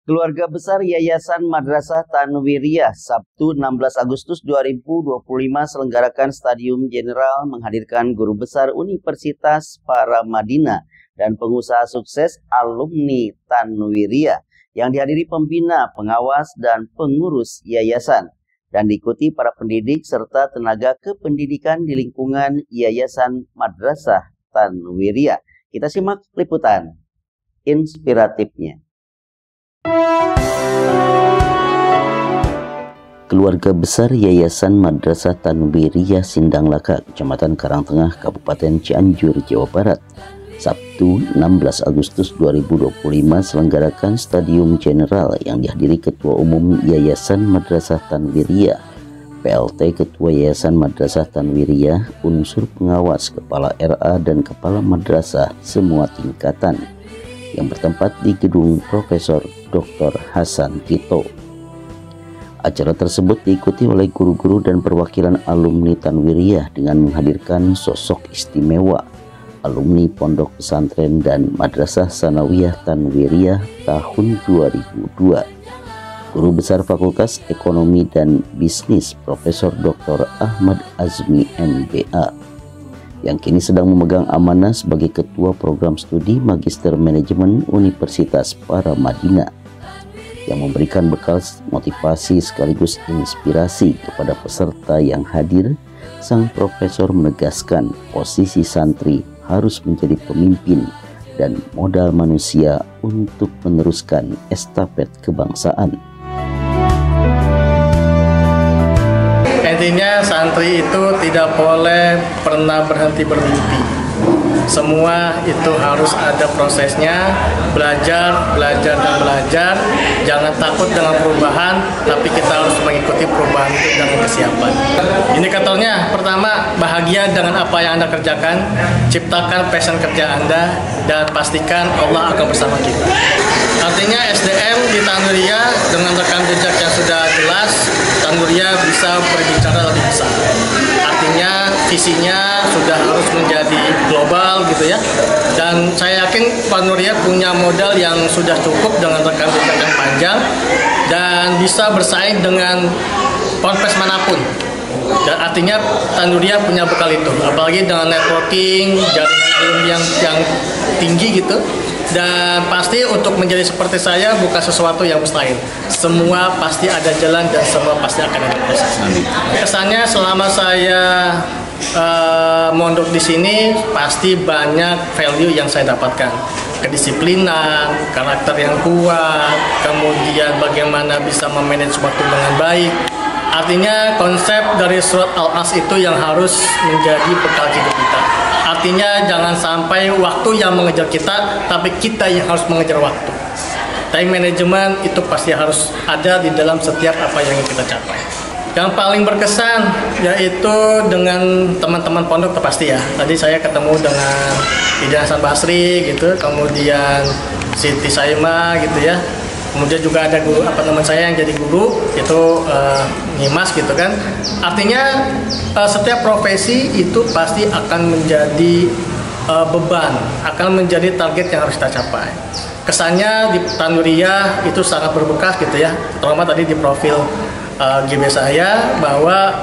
Keluarga besar Yayasan Madrasah Tanwiriyah Sabtu 16 Agustus 2025 selenggarakan Stadium Jenderal menghadirkan guru besar Universitas Paramadina dan pengusaha sukses alumni Tanwiriyah yang dihadiri pembina, pengawas, dan pengurus yayasan dan diikuti para pendidik serta tenaga kependidikan di lingkungan Yayasan Madrasah Tanwiriyah. Kita simak liputan inspiratifnya. Keluarga besar Yayasan Madrasah Tanwiriyah Sindanglaka, Kecamatan Karangtengah, Kabupaten Cianjur, Jawa Barat, Sabtu 16 Agustus 2025 selenggarakan Stadium Jenderal yang dihadiri Ketua Umum Yayasan Madrasah Tanwiriyah, PLT Ketua Yayasan Madrasah Tanwiriyah, unsur pengawas, Kepala RA, dan Kepala Madrasah semua tingkatan yang bertempat di Gedung Profesor Dr. Hasan Tito. Acara tersebut diikuti oleh guru-guru dan perwakilan alumni Tanwiriyah dengan menghadirkan sosok istimewa alumni Pondok Pesantren dan Madrasah Sanawiyah Tanwiriyah tahun 2002. Guru Besar Fakultas Ekonomi dan Bisnis Profesor Dr. Ahmad Azmi MBA yang kini sedang memegang amanah sebagai Ketua Program Studi Magister Manajemen Universitas Paramadina, yang memberikan bekal motivasi sekaligus inspirasi kepada peserta yang hadir. Sang profesor menegaskan posisi santri harus menjadi pemimpin dan modal manusia untuk meneruskan estafet kebangsaan. Intinya santri itu tidak boleh pernah berhenti bermimpi. Semua itu harus ada prosesnya, belajar, dan belajar. Jangan takut dengan perubahan, tapi kita harus mengikuti perubahan itu dengan kesiapan. Indikatornya, pertama, bahagia dengan apa yang Anda kerjakan, ciptakan passion kerja Anda, dan pastikan Allah akan bersama kita. Artinya SDM di Tanwiriyah dengan rekam jejak yang sudah jelas, Tanwiriyah bisa berbicara lebih besar. Artinya visinya sudah harus menjadi global gitu ya. Dan saya yakin Tanwiriyah punya modal yang sudah cukup dengan rekam jejak yang panjang dan bisa bersaing dengan ponpes manapun. Dan artinya Tanwiriyah punya bekal itu, apalagi dengan networking, jaringan alumni yang tinggi gitu. Dan pasti untuk menjadi seperti saya bukan sesuatu yang mustahil. Semua pasti ada jalan dan semua pasti akan ada proses. Kesannya selama saya mondok di sini pasti banyak value yang saya dapatkan. Kedisiplinan, karakter yang kuat, kemudian bagaimana bisa memanage waktu dengan baik. Artinya konsep dari surat Al-As itu yang harus menjadi bekal hidup kita. Artinya jangan sampai waktu yang mengejar kita, tapi kita yang harus mengejar waktu. Time management itu pasti harus ada di dalam setiap apa yang kita capai. Yang paling berkesan yaitu dengan teman-teman pondok pasti ya. Tadi saya ketemu dengan Ida Hasan Basri gitu, kemudian Siti Saima gitu ya. Kemudian juga ada guru teman saya yang jadi guru itu Nyimas gitu kan. Artinya setiap profesi itu pasti akan menjadi beban, akan menjadi target yang harus kita capai. Kesannya di Tanwiriyah itu sangat berbekas gitu ya. Terutama tadi di profil GB saya bahwa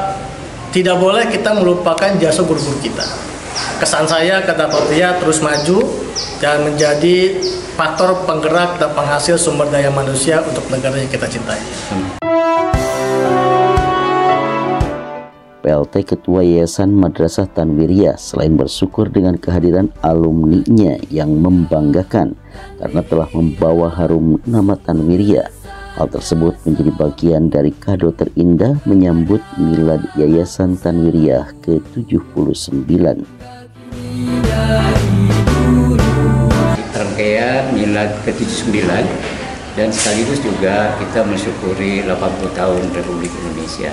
tidak boleh kita melupakan jasa guru-guru kita. Kesan saya kata Tanwiriyah terus maju dan menjadi faktor penggerak dan penghasil sumber daya manusia untuk negara yang kita cintai. PLT Ketua Yayasan Madrasah Tanwiriyah selain bersyukur dengan kehadiran alumninya yang membanggakan karena telah membawa harum nama Tanwiriyah, hal tersebut menjadi bagian dari kado terindah menyambut milad Yayasan Tanwiriyah ke-79. Rangkaian milad ke-79 dan sekaligus juga kita mensyukuri 80 tahun Republik Indonesia.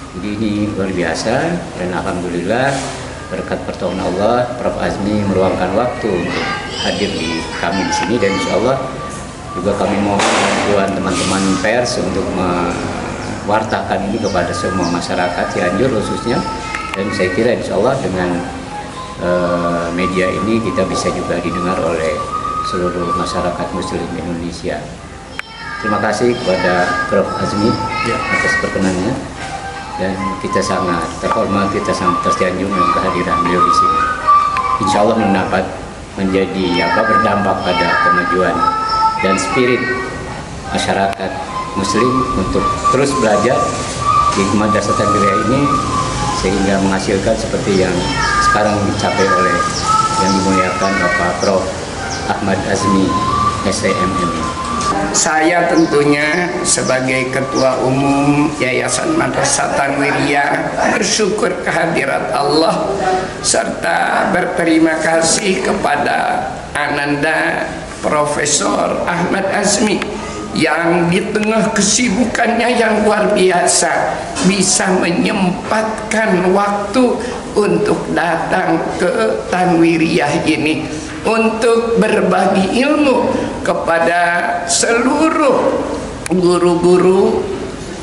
Jadi ini luar biasa dan alhamdulillah berkat pertolongan Allah, Prof. Azmi meluangkan waktu untuk hadir di kami di sini, dan insya Allah juga kami mohon bantuan teman-teman pers untuk mewartakan ini kepada semua masyarakat Cianjur khususnya, dan saya kira insya Allah dengan media ini kita bisa juga didengar oleh seluruh masyarakat Muslim Indonesia. terima kasih kepada Prof. Azmi atas perkenannya, dan kita sangat terhormat, kita sangat tersanjung dengan kehadiran beliau di sini. Insya Allah mendapat berdampak pada kemajuan dan spirit masyarakat Muslim untuk terus belajar di Madrasah Tanwiriyah ini, sehingga menghasilkan seperti yang sekarang dicapai oleh yang dimuliakan Bapak Prof. Ahmad Azmi STMM. Saya tentunya sebagai Ketua Umum Yayasan Madrasah Tanwiriyah bersyukur kehadirat Allah serta berterima kasih kepada Ananda Profesor Ahmad Azmi yang di tengah kesibukannya yang luar biasa bisa menyempatkan waktu untuk datang ke Tanwiriyah ini untuk berbagi ilmu kepada seluruh guru-guru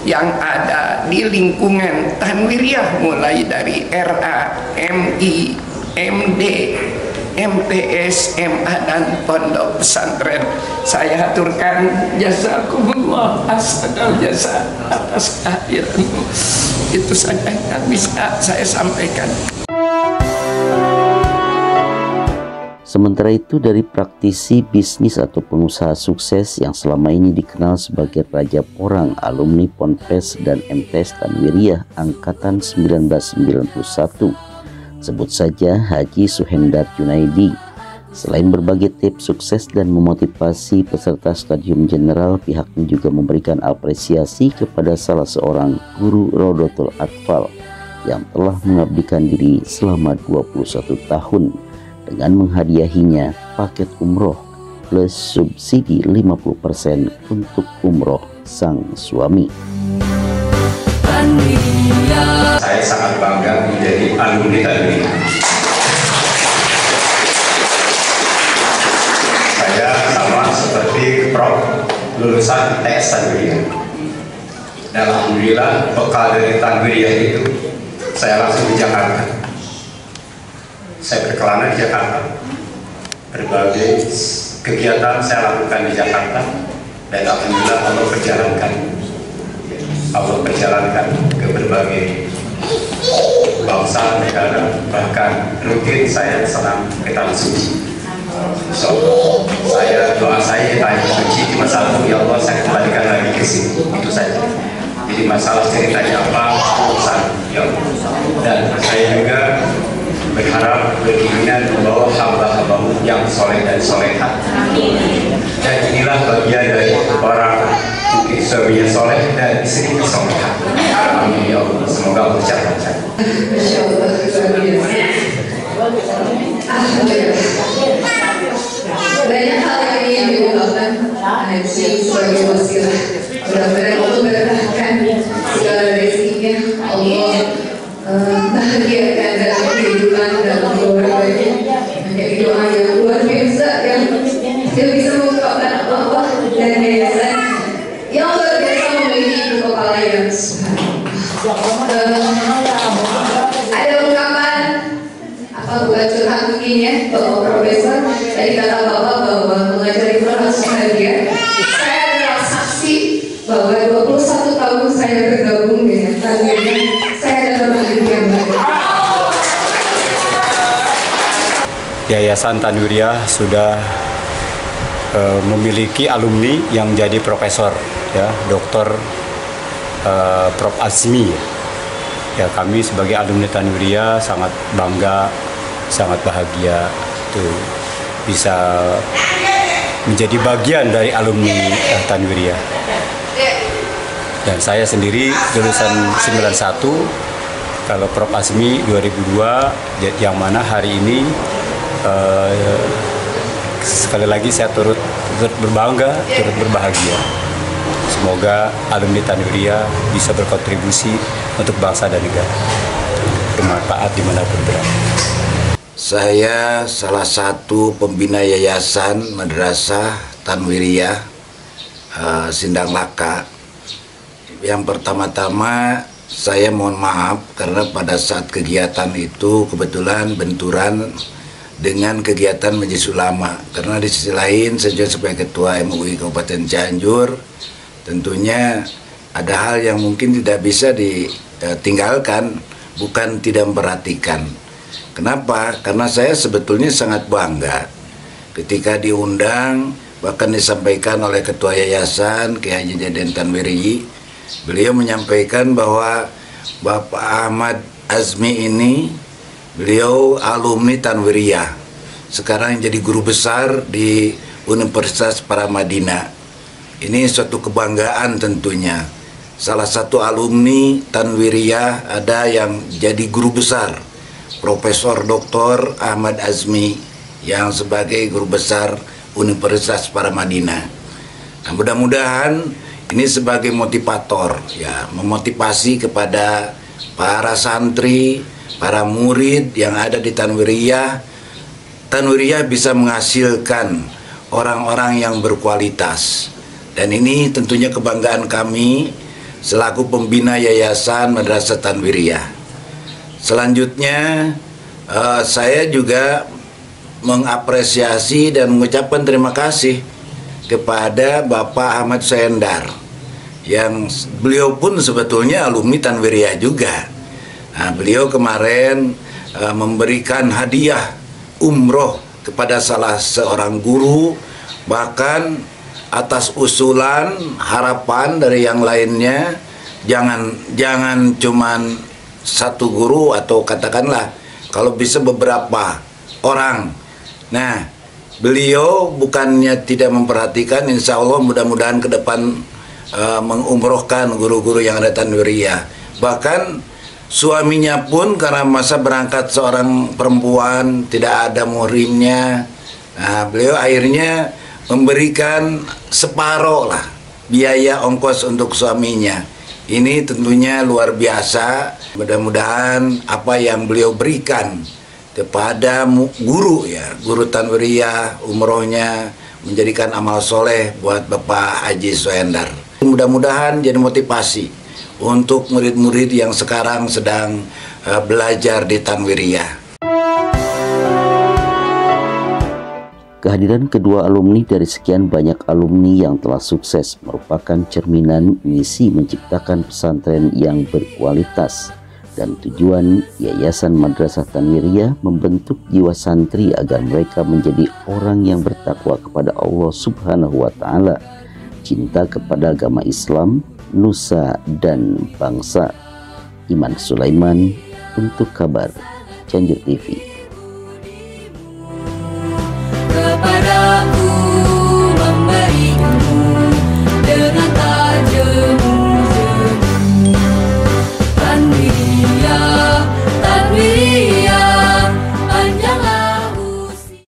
yang ada di lingkungan Tanwiriyah, mulai dari RA, MI, MD, MTS, MA, dan pondok pesantren. Saya haturkan jazakumullah asal jasa atas kehadiranmu. Itu saja yang bisa saya sampaikan. Sementara itu, dari praktisi bisnis atau pengusaha sukses yang selama ini dikenal sebagai Raja Porang, alumni Ponpes dan MTS Tanwiriyah Angkatan 1991, sebut saja Haji Suhendar Junaidi. Selain berbagi tips sukses dan memotivasi peserta Stadium General, pihaknya juga memberikan apresiasi kepada salah seorang guru Rodotul Atfal yang telah mengabdikan diri selama 21 tahun dengan menghadiahinya paket umroh plus subsidi 50% untuk umroh sang suami. Saya sangat bangga menjadi alumni Tanwiriyah. Saya sama seperti Prof, lulusan ITS Tanwiriyah. Dan alhamdulillah bekal dari Tanwiriyah itu saya langsung di Jakarta. Saya berkelana di Jakarta. Berbagai kegiatan saya lakukan di Jakarta, dan alhamdulillah Allah perjalankan ke berbagai bangsa negara, bahkan rutin saya senang ke Tanah Suci. So, doa saya tanya suci di masa lalu, ya Allah saya kembalikan lagi ke sini, itu saja. Jadi masalah ceritanya apa, urusan ya Allah. Dan saya juga berharap berkeinginan membawa hamba-hambamu yang soleh dan soleha. Dan inilah bagian dari orang mungkin suaminya soleh dan istrinya soleha. Amin ya Allah, semoga berjalan lancar. Banyak hal yang ingin diungkapkan Haji sebagai wasilah. Mudah-mudahan Allah berkahkan segala rezekinya, Allah bahagiakan dalam kehidupan, dalam keluarganya. Menjadi doa yang luar biasa yang dia bisa mengungkapkan Allah dan yayasan yang luar biasa memiliki ibu kepala yang ada ungkapan apa bukan curhat mungkin ya Bapak Profesor, tadi kata Bapak bahwa mengajari Quran harus bahagia. Saya adalah saksi bahwa 21 tahun saya bergabung dengan Tanwiriyah, saya adalah bahagia banget. Yayasan Tanwiriyah sudah memiliki alumni yang jadi profesor, ya, Dr. Prof. Azmi. Ya, kami sebagai alumni Tanwiriyah sangat bangga, sangat bahagia tuh bisa menjadi bagian dari alumni Tanwiriyah. Dan saya sendiri lulusan 91, kalau Prof. Azmi 2002, yang mana hari ini sekali lagi saya turut berbangga, turut berbahagia. Semoga alumni Tanwiriyah bisa berkontribusi untuk bangsa dan negara, bermanfaat dimanapun berada. Saya salah satu pembina Yayasan Madrasah Tanwiriyah Sindang Laka. Yang pertama-tama saya mohon maaf karena pada saat kegiatan itu kebetulan benturan dengan kegiatan Majelis Ulama. Karena di sisi lain saya juga sebagai Ketua MUI Kabupaten Cianjur, tentunya ada hal yang mungkin tidak bisa ditinggalkan, bukan tidak memperhatikan. Kenapa? Karena saya sebetulnya sangat bangga ketika diundang, bahkan disampaikan oleh Ketua Yayasan Kiai Haji Deden Tanwiri. Beliau menyampaikan bahwa Bapak Ahmad Azmi ini, beliau alumni Tanwiriyah, sekarang jadi guru besar di Universitas Paramadina. Ini suatu kebanggaan tentunya. Salah satu alumni Tanwiriyah ada yang jadi guru besar, Profesor Dr. Ahmad Azmi, yang sebagai guru besar Universitas Paramadina. Nah, mudah-mudahan ini sebagai motivator, ya, memotivasi kepada para santri, para murid yang ada di Tanwiriyah. Tanwiriyah bisa menghasilkan orang-orang yang berkualitas. Dan ini tentunya kebanggaan kami selaku pembina Yayasan Madrasah Tanwiriyah. Selanjutnya saya juga mengapresiasi dan mengucapkan terima kasih kepada Bapak Ahmad Soendar, yang beliau pun sebetulnya alumni Tanwiriyah juga. Nah, beliau kemarin memberikan hadiah umroh kepada salah seorang guru, bahkan atas usulan harapan dari yang lainnya, jangan cuman satu guru atau katakanlah kalau bisa beberapa orang. Nah, beliau bukannya tidak memperhatikan, insya Allah mudah-mudahan ke depan mengumrohkan guru-guru yang ada Tanwiriyah. Bahkan suaminya pun karena masa berangkat seorang perempuan tidak ada muhrimnya, nah, beliau akhirnya memberikan separuh lah biaya ongkos untuk suaminya. Ini tentunya luar biasa. Mudah-mudahan apa yang beliau berikan kepada guru, ya, guru Tanwiriyah, umrohnya menjadikan amal soleh buat Bapak Haji Soendar. Mudah-mudahan jadi motivasi untuk murid-murid yang sekarang sedang belajar di Tanwiriyah. Kehadiran kedua alumni dari sekian banyak alumni yang telah sukses merupakan cerminan misi menciptakan pesantren yang berkualitas dan tujuan Yayasan Madrasah Tanwiriyah membentuk jiwa santri agar mereka menjadi orang yang bertakwa kepada Allah Subhanahu wa Ta'ala, cinta kepada agama Islam, nusa dan bangsa. Iman Sulaiman untuk Kabar Cianjur TV.